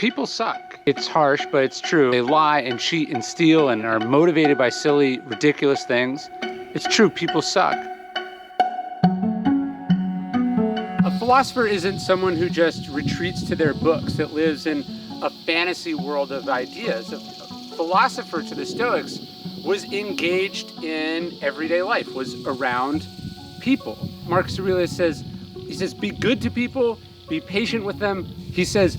People suck. It's harsh, but it's true. They lie and cheat and steal and are motivated by silly, ridiculous things. It's true, people suck. A philosopher isn't someone who just retreats to their books, that lives in a fantasy world of ideas. A philosopher to the Stoics was engaged in everyday life, was around people. Marcus Aurelius says, be good to people, be patient with them. He says,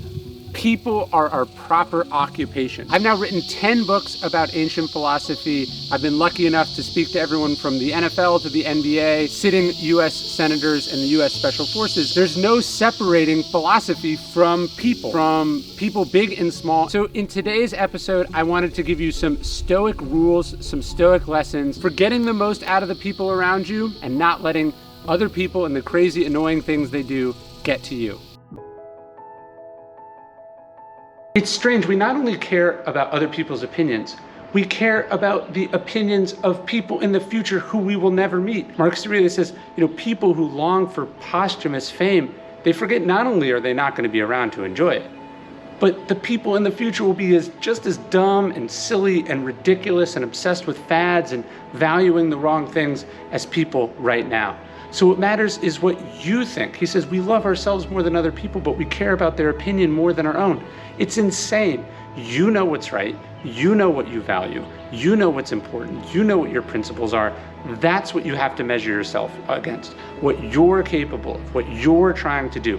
people are our proper occupation. I've now written 10 books about ancient philosophy. I've been lucky enough to speak to everyone from the NFL to the NBA, sitting US senators and the US Special Forces. There's no separating philosophy from people big and small. So in today's episode, I wanted to give you some Stoic rules, some Stoic lessons for getting the most out of the people around you and not letting other people and the crazy, annoying things they do get to you. It's strange, we not only care about other people's opinions, we care about the opinions of people in the future who we will never meet. Marcus Aurelius says, people who long for posthumous fame, they forget not only are they not going to be around to enjoy it, but the people in the future will be just as dumb and silly and ridiculous and obsessed with fads and valuing the wrong things as people right now. So what matters is what you think. He says we love ourselves more than other people, but we care about their opinion more than our own. It's insane. You know what's right. You know what you value. You know what's important. You know what your principles are. That's what you have to measure yourself against. What you're capable of, what you're trying to do.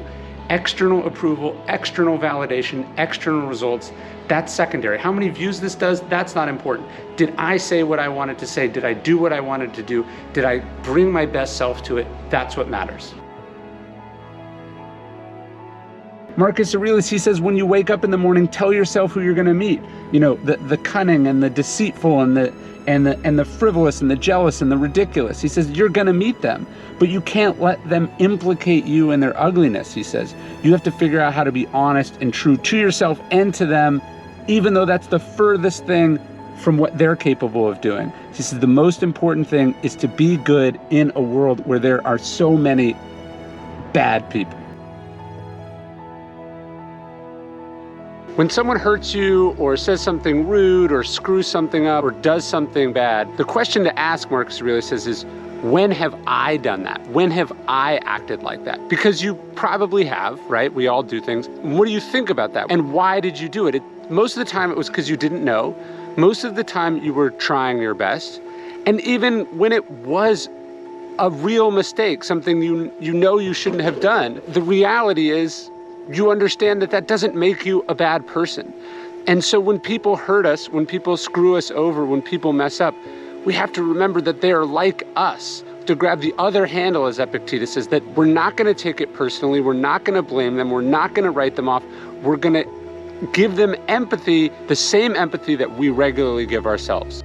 External approval, external validation, external results, that's secondary. How many views this does, that's not important. Did I say what I wanted to say? Did I do what I wanted to do? Did I bring my best self to it? That's what matters. Marcus Aurelius, he says, when you wake up in the morning, tell yourself who you're going to meet. The cunning and the deceitful and the frivolous and the jealous and the ridiculous. He says, you're going to meet them, but you can't let them implicate you in their ugliness. He says, you have to figure out how to be honest and true to yourself and to them, even though that's the furthest thing from what they're capable of doing. He says, the most important thing is to be good in a world where there are so many bad people. When someone hurts you or says something rude or screws something up or does something bad, the question to ask, Marcus Aurelius says, is when have I done that? When have I acted like that? Because you probably have, right? We all do things. What do you think about that? And why did you do it? Most of the time it was because you didn't know. Most of the time you were trying your best. And even when it was a real mistake, something you know you shouldn't have done, the reality is you understand that doesn't make you a bad person. And so when people hurt us, when people screw us over, when people mess up, we have to remember that they are like us. To grab the other handle, as Epictetus says, that we're not going to take it personally, we're not going to blame them, we're not going to write them off, we're going to give them empathy, the same empathy that we regularly give ourselves.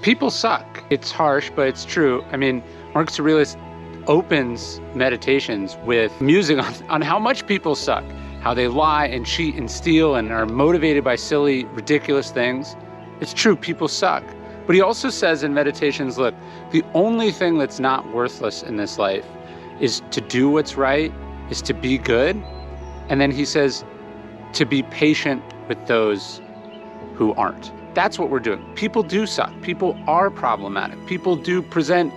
People suck. It's harsh, but it's true. Marcus Aurelius opens meditations with musing on how much people suck, how they lie and cheat and steal and are motivated by silly, ridiculous things. It's true, people suck. But he also says in meditations, look, the only thing that's not worthless in this life is to do what's right, is to be good. And then he says to be patient with those who aren't. That's what we're doing. People do suck. People are problematic. People do present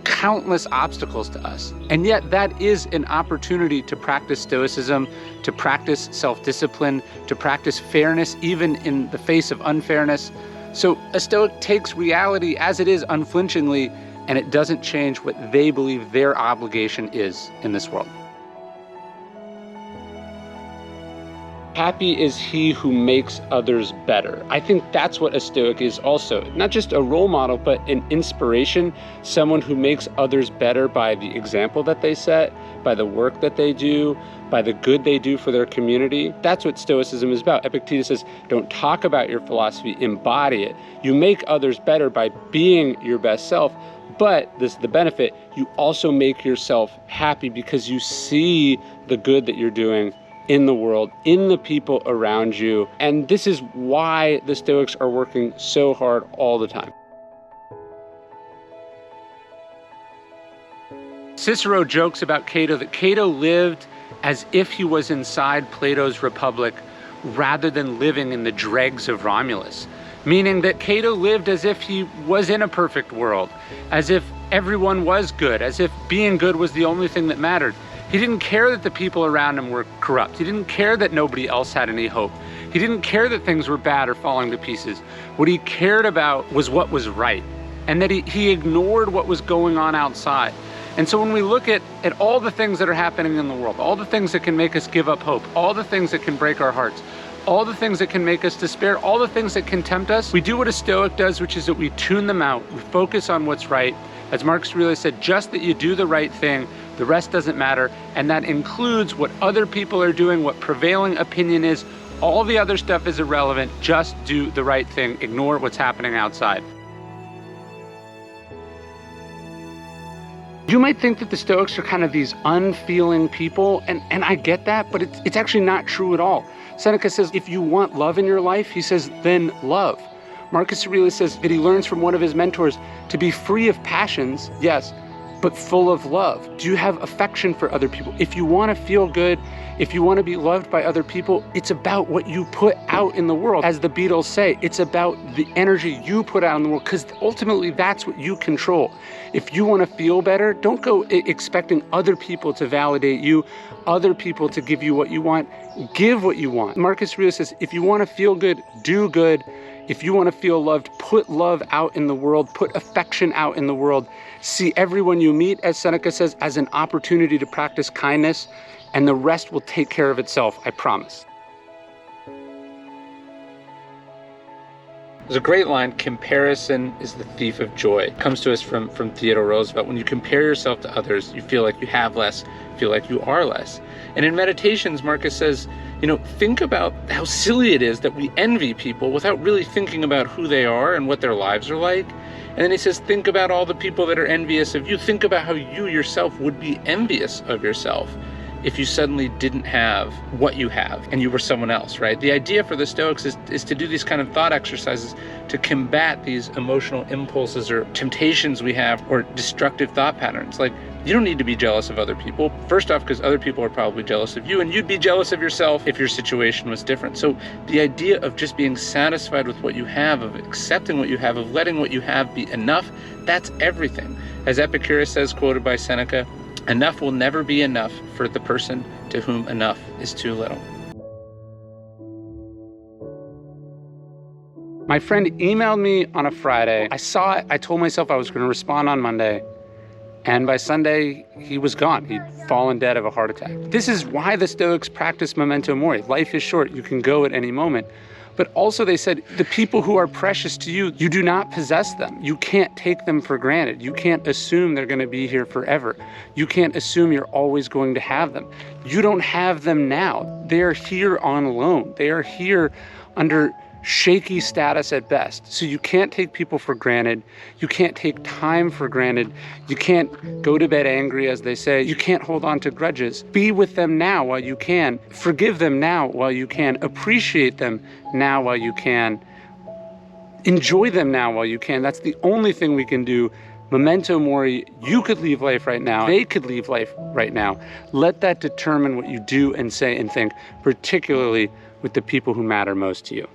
countless obstacles to us. And yet that is an opportunity to practice Stoicism, to practice self-discipline, to practice fairness, even in the face of unfairness. So a Stoic takes reality as it is unflinchingly, and it doesn't change what they believe their obligation is in this world. Happy is he who makes others better. I think that's what a Stoic is also. Not just a role model, but an inspiration, someone who makes others better by the example that they set, by the work that they do, by the good they do for their community. That's what Stoicism is about. Epictetus says, don't talk about your philosophy, embody it. You make others better by being your best self, but this is the benefit, you also make yourself happy because you see the good that you're doing in the world, in the people around you. And this is why the Stoics are working so hard all the time. Cicero jokes about Cato that Cato lived as if he was inside Plato's Republic rather than living in the dregs of Romulus. Meaning that Cato lived as if he was in a perfect world, as if everyone was good, as if being good was the only thing that mattered. He didn't care that the people around him were corrupt. He didn't care that nobody else had any hope. He didn't care that things were bad or falling to pieces. What he cared about was what was right, and that he ignored what was going on outside. And so when we look at all the things that are happening in the world, all the things that can make us give up hope, all the things that can break our hearts, all the things that can make us despair, all the things that can tempt us, we do what a Stoic does, which is that we tune them out. We focus on what's right. As Marcus Aurelius said, just that you do the right thing, the rest doesn't matter. And that includes what other people are doing, what prevailing opinion is. All the other stuff is irrelevant. Just do the right thing. Ignore what's happening outside. You might think that the Stoics are kind of these unfeeling people, and I get that, but it's actually not true at all. Seneca says, if you want love in your life, he says, then love. Marcus Aurelius says that he learns from one of his mentors to be free of passions, yes, but full of love. Do you have affection for other people? If you want to feel good, if you want to be loved by other people, it's about what you put out in the world. As the Beatles say, it's about the energy you put out in the world, because ultimately that's what you control. If you want to feel better, don't go expecting other people to validate you, other people to give you what you want. Give what you want. Marcus Aurelius says, if you want to feel good, do good. If you want to feel loved, put love out in the world, put affection out in the world. See everyone you meet, as Seneca says, as an opportunity to practice kindness, and the rest will take care of itself, I promise. There's a great line, comparison is the thief of joy. It comes to us from Theodore Roosevelt. When you compare yourself to others, you feel like you have less, feel like you are less. And in Meditations, Marcus says, think about how silly it is that we envy people without really thinking about who they are and what their lives are like. And then he says, think about all the people that are envious of you. Think about how you yourself would be envious of yourself if you suddenly didn't have what you have and you were someone else, right? The idea for the Stoics is to do these kind of thought exercises to combat these emotional impulses or temptations we have, or destructive thought patterns. Like, you don't need to be jealous of other people. First off, because other people are probably jealous of you, and you'd be jealous of yourself if your situation was different. So the idea of just being satisfied with what you have, of accepting what you have, of letting what you have be enough, that's everything. As Epicurus says, quoted by Seneca, enough will never be enough for the person to whom enough is too little. My friend emailed me on a Friday. I saw it. I told myself I was going to respond on Monday. And by Sunday, he was gone. He'd fallen dead of a heart attack. This is why the Stoics practice memento mori. Life is short. You can go at any moment. But also they said, the people who are precious to you, you do not possess them. You can't take them for granted. You can't assume they're going to be here forever. You can't assume you're always going to have them. You don't have them now. They're here on loan. They are here under shaky status at best. So you can't take people for granted. You can't take time for granted. You can't go to bed angry, as they say. You can't hold on to grudges. Be with them now while you can. Forgive them now while you can. Appreciate them now while you can. Enjoy them now while you can. That's the only thing we can do. Memento mori, you could leave life right now. They could leave life right now. Let that determine what you do and say and think, particularly with the people who matter most to you.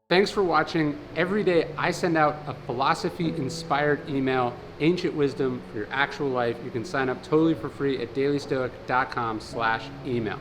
Thanks for watching. Every day I send out a philosophy-inspired email, ancient wisdom for your actual life. You can sign up totally for free at dailystoic.com/email.